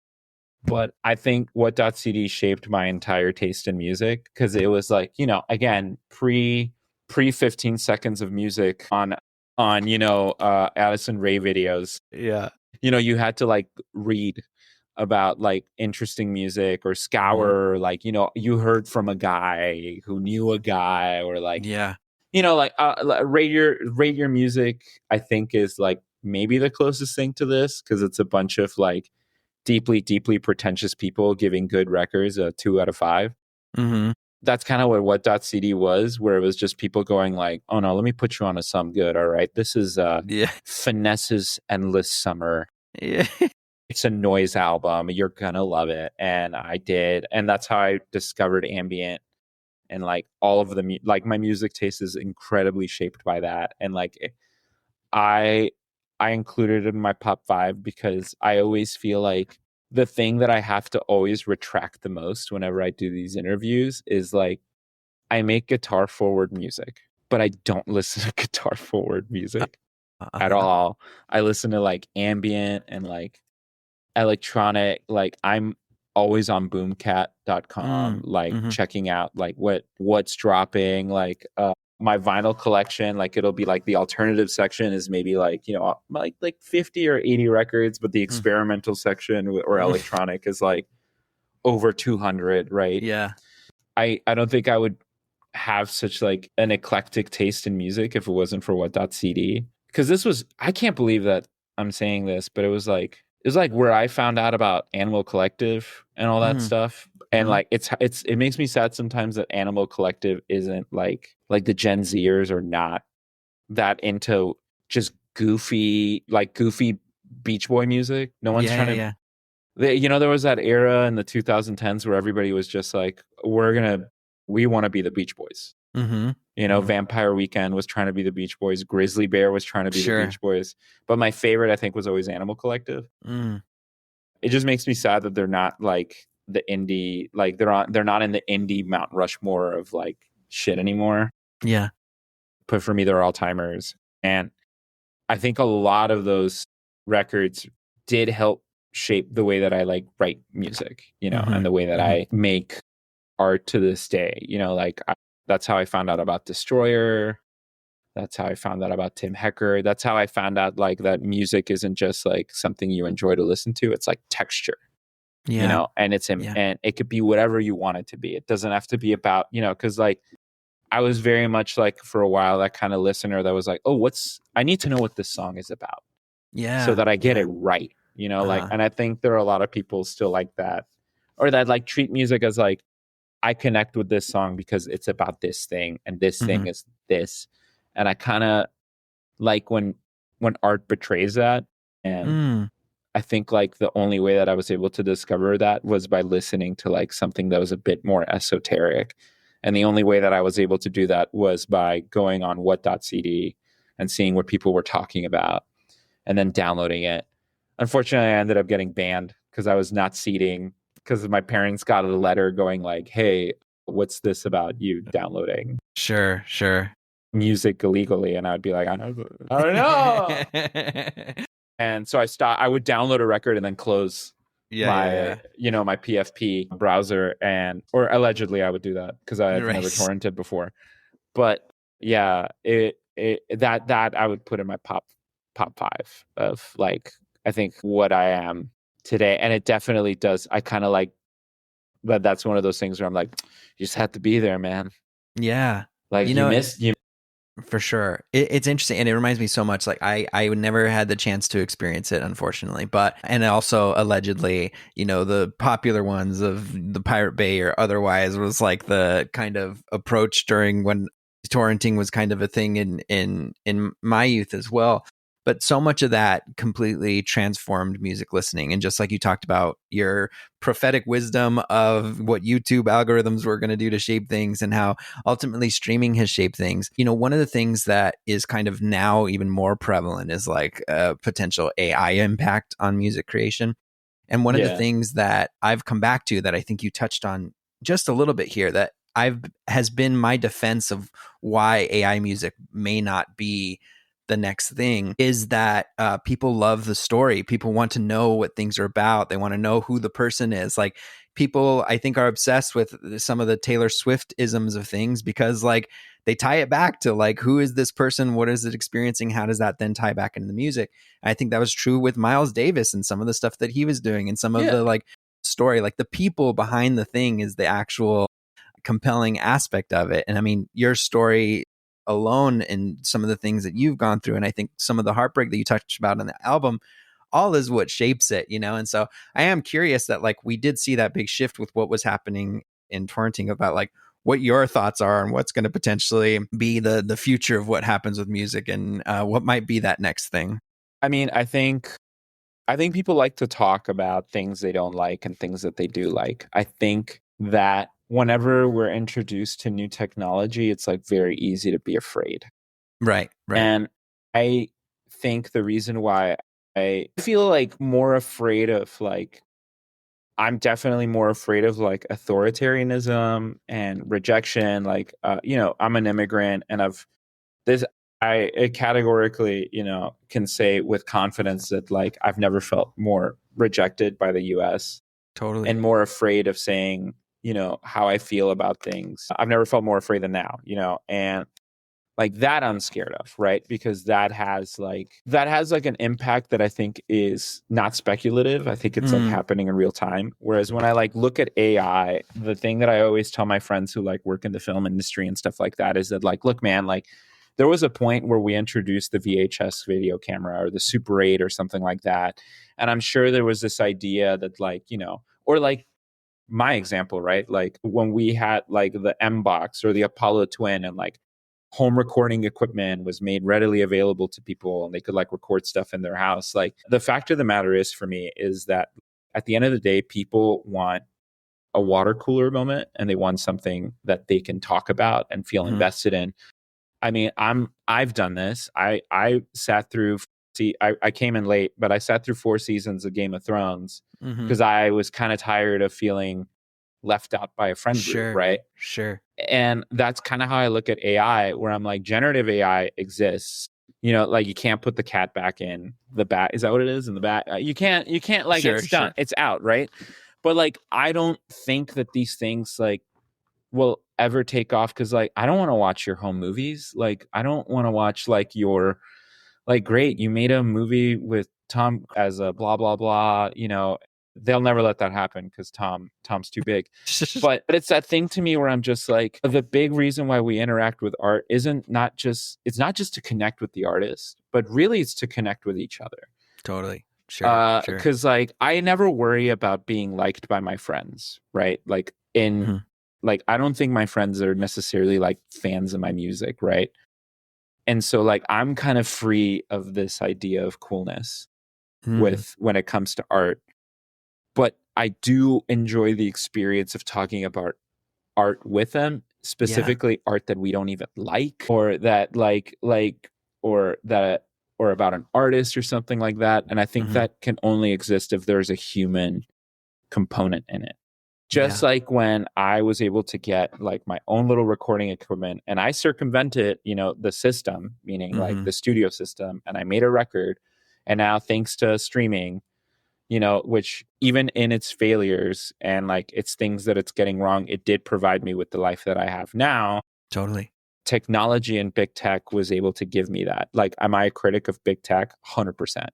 But I think what.cd shaped my entire taste in music because it was like, you know, again, pre 15 seconds of music on Addison Rae videos. Yeah. You know, you had to like read about like interesting music or scour, or like, you know, you heard from a guy who knew a guy, or like, you know, like rate your music, I think is like maybe the closest thing to this because it's a bunch of like deeply pretentious people giving good records a 2 out of 5. That's kind of what.cd was, where it was just people going like, oh no, let me put you on to some good. All right, this is Finesse's Endless Summer. It's a noise album, you're gonna love it. And I did, and that's how I discovered ambient. And like all of the like my music taste is incredibly shaped by that. And like I included it in my pop 5 because I always feel like the thing that I have to always retract the most whenever I do these interviews is like I make guitar forward music, but I don't listen to guitar forward music at all. I listen to like ambient and like electronic. Like I'm always on boomcat.com, like checking out like what's dropping, like my vinyl collection. Like it'll be like the alternative section is maybe like, you know, like 50 or 80 records, but the experimental section or electronic is like over 200, right? Yeah. I don't think I would have such like an eclectic taste in music if it wasn't for what.cd. Because this was, I can't believe that I'm saying this, but it was like where I found out about Animal Collective and all that stuff. And like it makes me sad sometimes that Animal Collective isn't like the Gen Zers are not that into just goofy Beach Boy music. No one's trying to you know, there was that era in the 2010s where everybody was just like, we want to be the Beach Boys. You know, Vampire Weekend was trying to be the Beach Boys. Grizzly Bear was trying to be the Beach Boys. But my favorite, I think, was always Animal Collective. It just makes me sad that they're not like the indie, like they're not in the indie Mount Rushmore of like shit anymore. Yeah. But for me, they're all timers. And I think a lot of those records did help shape the way that I like write music, you know, and the way that I make art to this day. You know, like that's how I found out about Destroyer. That's how I found out about Tim Hecker. That's how I found out like that music isn't just like something you enjoy to listen to. It's like texture, you know, and and it could be whatever you want it to be. It doesn't have to be about, you know, because like I was very much like for a while that kind of listener that was like, oh, I need to know what this song is about. So that I get it right, you know, like, and I think there are a lot of people still like that, or that like treat music as like, I connect with this song because it's about this thing and this thing is this. And I kind of like when art betrays that. And I think like the only way that I was able to discover that was by listening to like something that was a bit more esoteric. And the only way that I was able to do that was by going on what.cd and seeing what people were talking about and then downloading it. Unfortunately, I ended up getting banned because I was not seeding, because my parents got a letter going like, hey, what's this about you downloading music illegally? And I'd be like, I don't know. And so I would download a record and then close you know, my PFP browser, or allegedly I would do that because I've never torrented before. But yeah, that I would put in my pop 5 of like, I think what I am today. And it definitely does. I kind of like that. That's one of those things where I'm like, you just have to be there, man. Yeah. Like you missed For sure. It's interesting. And it reminds me so much. Like I never had the chance to experience it, unfortunately. But, and also allegedly, the popular ones of the Pirate Bay or otherwise was like the kind of approach during when torrenting was kind of a thing in my youth as well. But so much of that completely transformed music listening. And just like you talked about your prophetic wisdom of what YouTube algorithms were going to do to shape things and how ultimately streaming has shaped things. One of the things that is kind of now even more prevalent is like a potential AI impact on music creation. And one of the Yeah. things that I've come back to that I think you touched on just a little bit here that I've has been my defense of why AI music may not be the next thing is that people love the story. People want to know what things are about. They want to know who the person is. Like people, I think, are obsessed with some of the Taylor Swift isms of things because like they tie it back to like, who is this person? What is it experiencing? How does that then tie back into the music? And I think that was true with Miles Davis and some of the stuff that he was doing and some of Yeah. the like story, like the people behind the thing is the actual compelling aspect of it. And I mean, your story alone and some of the things that you've gone through, and I think some of the heartbreak that you touched about in the album, all is what shapes it, And so I am curious that like we did see that big shift with what was happening in torrenting about like what your thoughts are and what's going to potentially be the future of what happens with music and what might be that next thing. I mean, I think people like to talk about things they don't like and things that they do like. I think that whenever we're introduced to new technology, it's like very easy to be afraid. Right. And I think the reason why I feel like more afraid of like, I'm definitely more afraid of like authoritarianism and rejection. Like, I'm an immigrant and this, I categorically, can say with confidence that like I've never felt more rejected by the US Totally. and more afraid of saying, how I feel about things. I've never felt more afraid than now, and like that I'm scared of, right? Because that has like an impact that I think is not speculative. I think it's like happening in real time. Whereas when I like look at AI, the thing that I always tell my friends who like work in the film industry and stuff like that is that like, look, man, like there was a point where we introduced the VHS video camera or the Super 8 or something like that. And I'm sure there was this idea that like, or like my example, right? Like when we had like the M box or the Apollo Twin and like home recording equipment was made readily available to people and they could like record stuff in their house. Like the fact of the matter is for me is that at the end of the day, people want a water cooler moment and they want something that they can talk about and feel invested in. I mean, I've done this. I sat through I came in late, but I sat through 4 seasons of Game of Thrones because I was kind of tired of feeling left out by a friend group, right? Sure. And that's kind of how I look at AI, where I'm like, generative AI exists. Like you can't put the cat back in the bat. Is that what it is in the bat? You can't like Sure, it's done. It's out, right? But like, I don't think that these things like will ever take off because like I don't want to watch your home movies. Like I don't want to watch like your like great, you made a movie with Tom as a blah blah blah, they'll never let that happen because Tom's too big. But it's that thing to me where I'm just like the big reason why we interact with art isn't not just it's not just to connect with the artist, but really it's to connect with each other. Totally. Sure. Because like I never worry about being liked by my friends, right? Like like I don't think my friends are necessarily like fans of my music, right? And so like I'm kind of free of this idea of coolness with when it comes to art. But I do enjoy the experience of talking about art with them, specifically art that we don't even like or that or that or about an artist or something like that. And I think that can only exist if there's a human component in it. Just like when I was able to get like my own little recording equipment and I circumvented, the system, meaning like the studio system, and I made a record. And now thanks to streaming, which even in its failures and like it's things that it's getting wrong, it did provide me with the life that I have now. Totally. Technology and big tech was able to give me that. Like, am I a critic of big tech? 100%.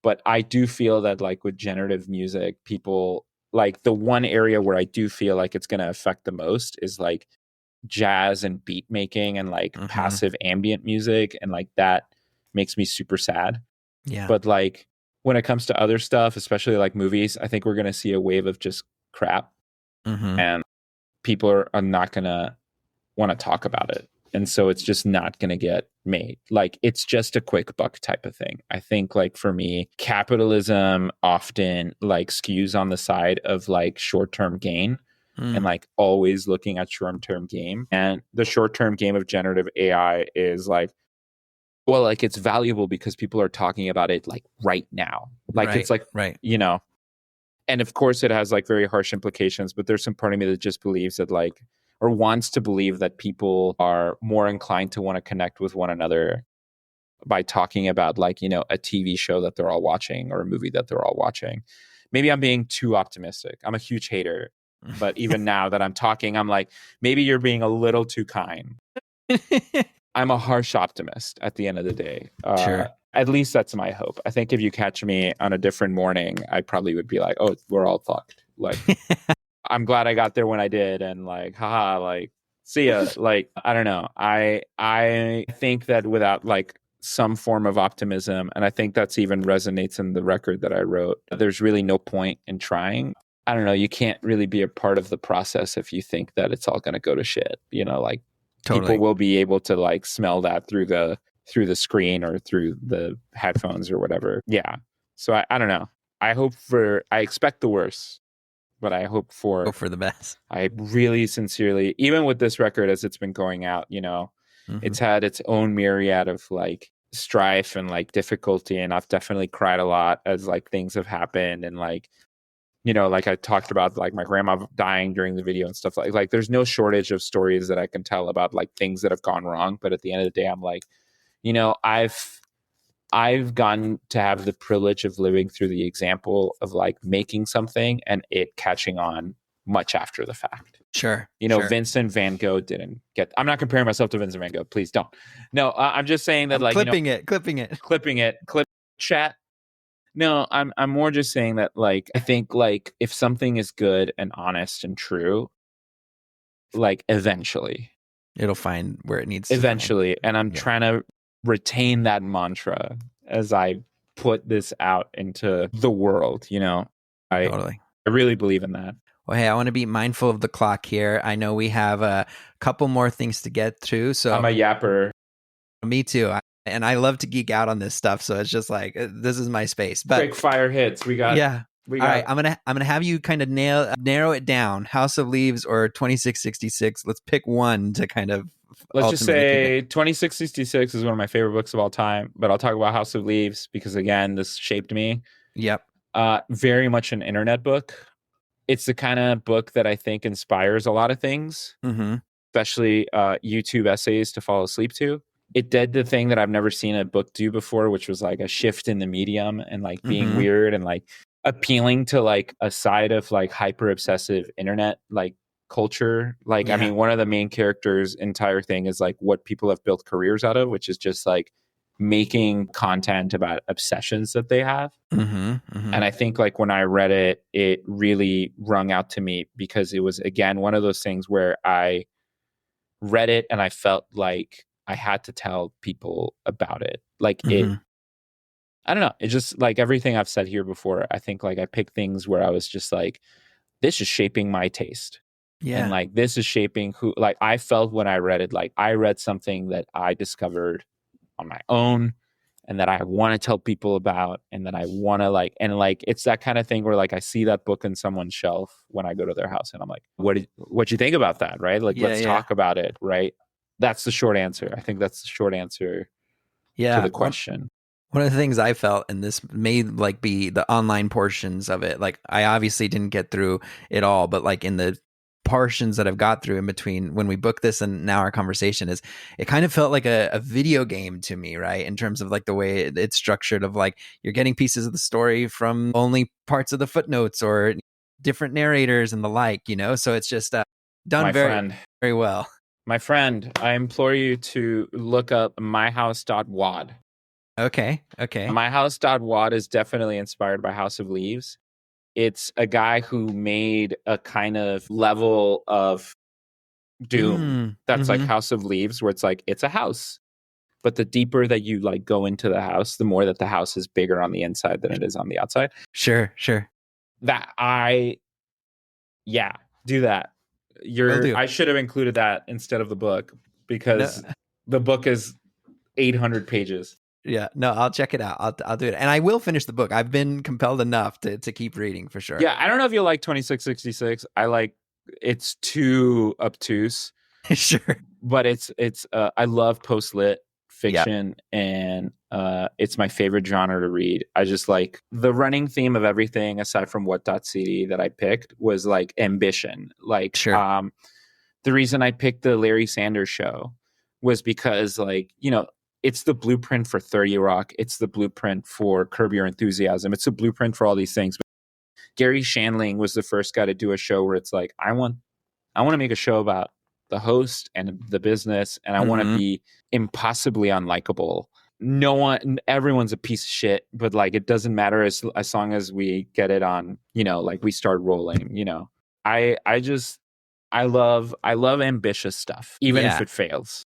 But I do feel that like with generative music, people like the one area where I do feel like it's going to affect the most is like jazz and beat making and like passive ambient music, and like that makes me super sad. Yeah. But like when it comes to other stuff, especially like movies, I think we're going to see a wave of just crap, and people are not going to want to talk about it. And so it's just not going to get made. Like it's just a quick buck type of thing. I think like for me, capitalism often like skews on the side of like short-term gain and like always looking at short-term game. And the short-term game of generative AI is like, well, like it's valuable because people are talking about it like right now. Like it's like, you know, and of course it has like very harsh implications, but there's some part of me that just believes that like, or wants to believe that people are more inclined to want to connect with one another by talking about like, you know, a TV show that they're all watching or a movie that they're all watching. Maybe I'm being too optimistic. I'm a huge hater, but even now that I'm talking, I'm like, maybe you're being a little too kind. I'm a harsh optimist at the end of the day. Sure. At least that's my hope. I think if you catch me on a different morning, I probably would be like, oh, we're all fucked. Like, I'm glad I got there when I did. And like, haha, like, see ya. Like, I don't know. I think that without like some form of optimism, and I think that's even resonates in the record that I wrote, there's really no point in trying. I don't know. You can't really be a part of the process if you think that it's all going to go to shit. You know, like people will be able to like smell that through the screen or through the headphones or whatever. Yeah. So I don't know. I expect the worst, but I hope for the best. I really sincerely, even with this record as it's been going out, you know, it's had its own myriad of like strife and like difficulty. And I've definitely cried a lot as like things have happened. And like, you know, like I talked about like my grandma dying during the video and stuff like there's no shortage of stories that I can tell about like things that have gone wrong. But at the end of the day, I'm like, you know, I've gotten to have the privilege of living through the example of like making something and it catching on much after the fact. Sure. You know, Vincent van Gogh didn't get, I'm not comparing myself to Vincent van Gogh. Please don't. No, I'm just saying that like, clipping it, clip chat. No, I'm more just saying that like, I think like if something is good and honest and true, like eventually it'll find where it needs to find. And I'm Yeah. trying to retain that mantra as I put this out into the world, you know. I really believe in that. Well, hey, I want to be mindful of the clock here. I know we have a couple more things to get through, so I'm a yapper. Me too. And I love to geek out on this stuff, so it's just like this is my space. But quick fire hits. We got all right, I'm gonna have you kind of narrow it down. House of Leaves or 2666. Let's pick one to kind of. Let's just say 2666 is one of my favorite books of all time. But I'll talk about House of Leaves because again, this shaped me. Yep. Very much an internet book. It's the kind of book that I think inspires a lot of things, especially YouTube essays to fall asleep to. It did the thing that I've never seen a book do before, which was like a shift in the medium and like being weird and like appealing to like a side of like hyper obsessive internet like culture. Like, I mean, one of the main characters' entire thing is like what people have built careers out of, which is just like making content about obsessions that they have. And I think like when I read it, it really rung out to me because it was, again, one of those things where I read it and I felt like I had to tell people about it. Like it, I don't know. It's just like everything I've said here before. I think like I picked things where I was just like, this is shaping my taste. Yeah. And like, this is shaping who, like I felt when I read it, like I read something that I discovered on my own and that I want to tell people about and that I want to like, and like, it's that kind of thing where like I see that book in someone's shelf when I go to their house and I'm like, what you think about that? Right? Like, let's talk about it. Right. That's the short answer. I think that's the short answer to the question. One of the things I felt, and this may like be the online portions of it, like I obviously didn't get through it all, but like in the portions that I've got through in between when we booked this and now our conversation is, it kind of felt like a video game to me, right? In terms of like the way it's structured of like, you're getting pieces of the story from only parts of the footnotes or different narrators and the like, you know? So it's just done very well. My friend, I implore you to look up myhouse.wad. Okay. Myhouse.wad is definitely inspired by House of Leaves. It's a guy who made a kind of level of Doom. That's like House of Leaves, where it's like it's a house, but the deeper that you like go into the house, the more that the house is bigger on the inside than it is on the outside. Sure. That do that. Will do. I should have included that instead of the book, because the book is 800 pages. Yeah, no, I'll check it out. I'll do it, and I will finish the book. I've been compelled enough to keep reading for sure. Yeah, I don't know if you'll like 2666. It's too obtuse. Sure, but it's I love post-lit fiction, and it's my favorite genre to read. I just like the running theme of everything aside from what.cd that I picked was like ambition. Like sure. The reason I picked the Larry Sanders Show was because, like, you know, it's the blueprint for 30 Rock. It's the blueprint for Curb Your Enthusiasm. It's a blueprint for all these things. Gary Shandling was the first guy to do a show where it's like, I want to make a show about the host and the business, and I want to be impossibly unlikable. Everyone's a piece of shit, but like it doesn't matter as long as we get it on, you know, like we start rolling, you know. I love ambitious stuff, even if it fails.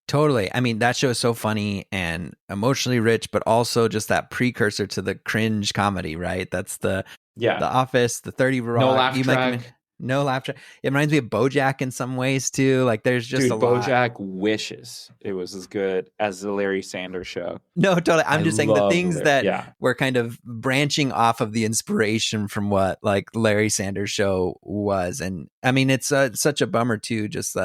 Totally. I mean, that show is so funny and emotionally rich, but also just that precursor to the cringe comedy, right? That's the Office, the 30 Rock. No laugh track. No laugh track. It reminds me of BoJack in some ways too. Like there's just a lot. BoJack wishes it was as good as the Larry Sanders Show. No, totally. I'm just saying the things that were kind of branching off of the inspiration from what like Larry Sanders Show was. And I mean, it's such a bummer too. Just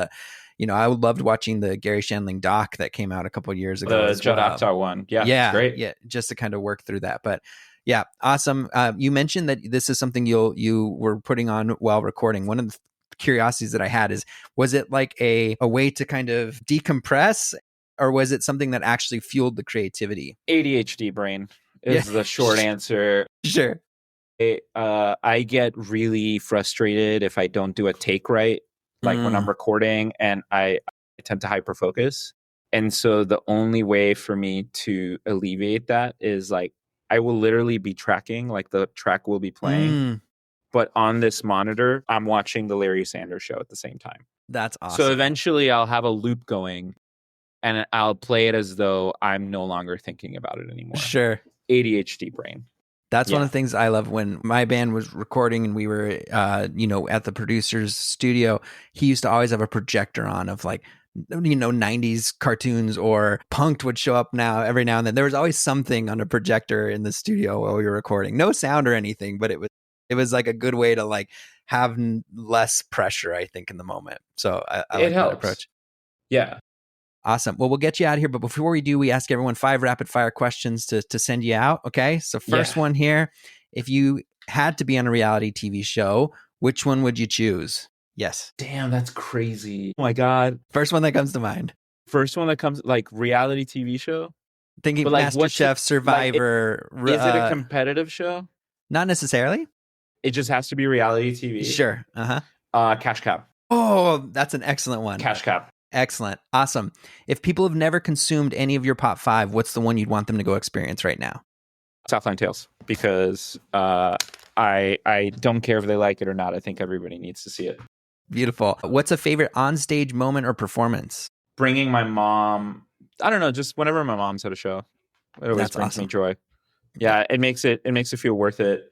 you know, I loved watching the Gary Shandling doc that came out a couple of years ago. The Judd Apatow one. Yeah. It's great. Yeah. Just to kind of work through that. But yeah, awesome. You mentioned that this is something you were putting on while recording. One of the curiosities that I had is, was it like a way to kind of decompress, or was it something that actually fueled the creativity? ADHD brain is the short answer. Sure. I get really frustrated if I don't do a take right, like when I'm recording, and I tend to hyperfocus. And so the only way for me to alleviate that is like, I will literally be tracking, like the track will be playing, but on this monitor, I'm watching the Larry Sanders Show at the same time. That's awesome. So eventually I'll have a loop going and I'll play it as though I'm no longer thinking about it anymore. Sure. ADHD brain. That's one of the things I love. When my band was recording and we were, you know, at the producer's studio, he used to always have a projector on of like, you know, 90s cartoons, or Punk'd would show up every now and then. There was always something on a projector in the studio while we were recording. No sound or anything, but it was like a good way to like have less pressure, I think, in the moment. So I like that approach. Yeah. Awesome. Well, we'll get you out of here. But before we do, we ask everyone 5 rapid fire questions to send you out. Okay. So first one here, if you had to be on a reality TV show, which one would you choose? Yes. Damn, that's crazy. Oh my God. First one that comes to mind. First one that comes, like reality TV show? Thinking like MasterChef, Survivor. Like, is it a competitive show? Not necessarily. It just has to be reality TV. Sure. Cash Cab. Oh, that's an excellent one. Cash Cab. Excellent. Awesome. If people have never consumed any of your pop 5, what's the one you'd want them to go experience right now? Southland Tales, because I don't care if they like it or not. I think everybody needs to see it. Beautiful. What's a favorite onstage moment or performance? Bringing my mom. I don't know, just whenever my mom's at a show, it always brings me joy. Yeah, it makes it feel worth it.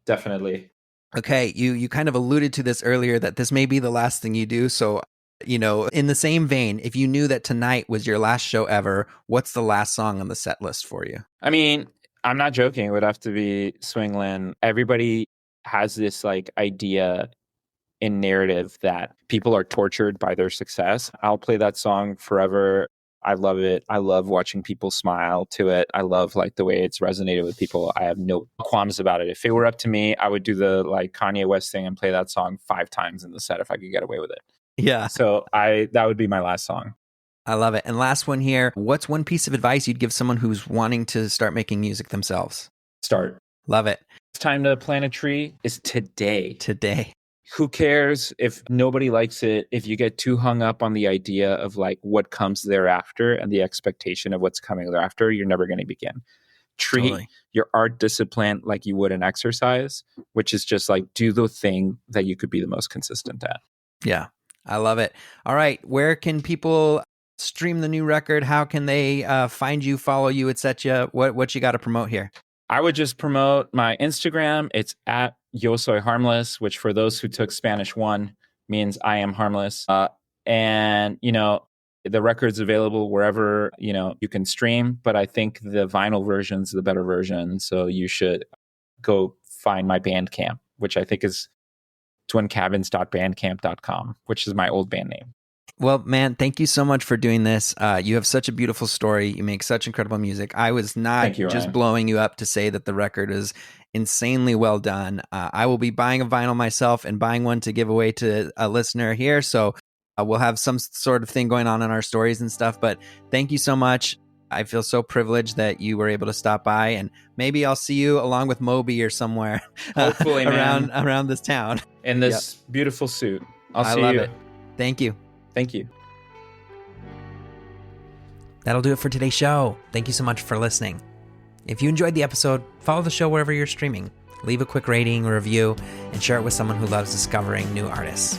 Definitely. Okay, you kind of alluded to this earlier, that this may be the last thing you do. So, you know, in the same vein, if you knew that tonight was your last show ever, what's the last song on the set list for you? I mean, I'm not joking. It would have to be Swingland. Everybody has this like idea in narrative that people are tortured by their success. I'll play that song forever. I love it. I love watching people smile to it. I love like the way it's resonated with people. I have no qualms about it. If it were up to me, I would do the like Kanye West thing and play that song 5 times in the set if I could get away with it. Yeah. So that would be my last song. I love it. And last one here. What's one piece of advice you'd give someone who's wanting to start making music themselves? Start. Love it. It's time to plant a tree is today. Today. Who cares if nobody likes it? If you get too hung up on the idea of like what comes thereafter and the expectation of what's coming thereafter, you're never going to begin. Treat your art discipline like you would an exercise, which is just like do the thing that you could be the most consistent at. Yeah. I love it. All right. Where can people stream the new record? How can they find you, follow you, etc.? What you got to promote here? I would just promote my Instagram. It's at Yo Soy Harmless, which for those who took Spanish 1 means I am harmless. And, the record's available wherever, you can stream, but I think the vinyl version's the better version. So you should go find my Bandcamp, which I think is twincabins.bandcamp.com, which is my old band name. Well, man, thank you so much for doing this. You have such a beautiful story. You make such incredible music. I was not just Ryan. blowing you up to say that the record is insanely well done. I will be buying a vinyl myself and buying one to give away to a listener here. So we'll have some sort of thing going on in our stories and stuff. But thank you so much. I feel so privileged that you were able to stop by, and maybe I'll see you along with Moby or somewhere hopefully around this town in this beautiful suit. I love it. Thank you. Thank you. That'll do it for today's show. Thank you so much for listening. If you enjoyed the episode, follow the show wherever you're streaming. Leave a quick rating or review and share it with someone who loves discovering new artists.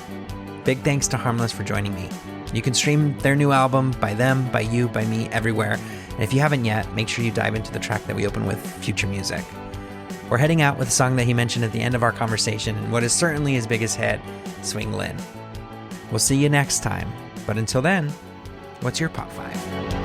Big thanks to Harmless for joining me. You can stream their new album by them, by you, by me, everywhere. And if you haven't yet, make sure you dive into the track that we open with, Future Music. We're heading out with a song that he mentioned at the end of our conversation and what is certainly his biggest hit, Swing Lin. We'll see you next time. But until then, what's your Pop 5?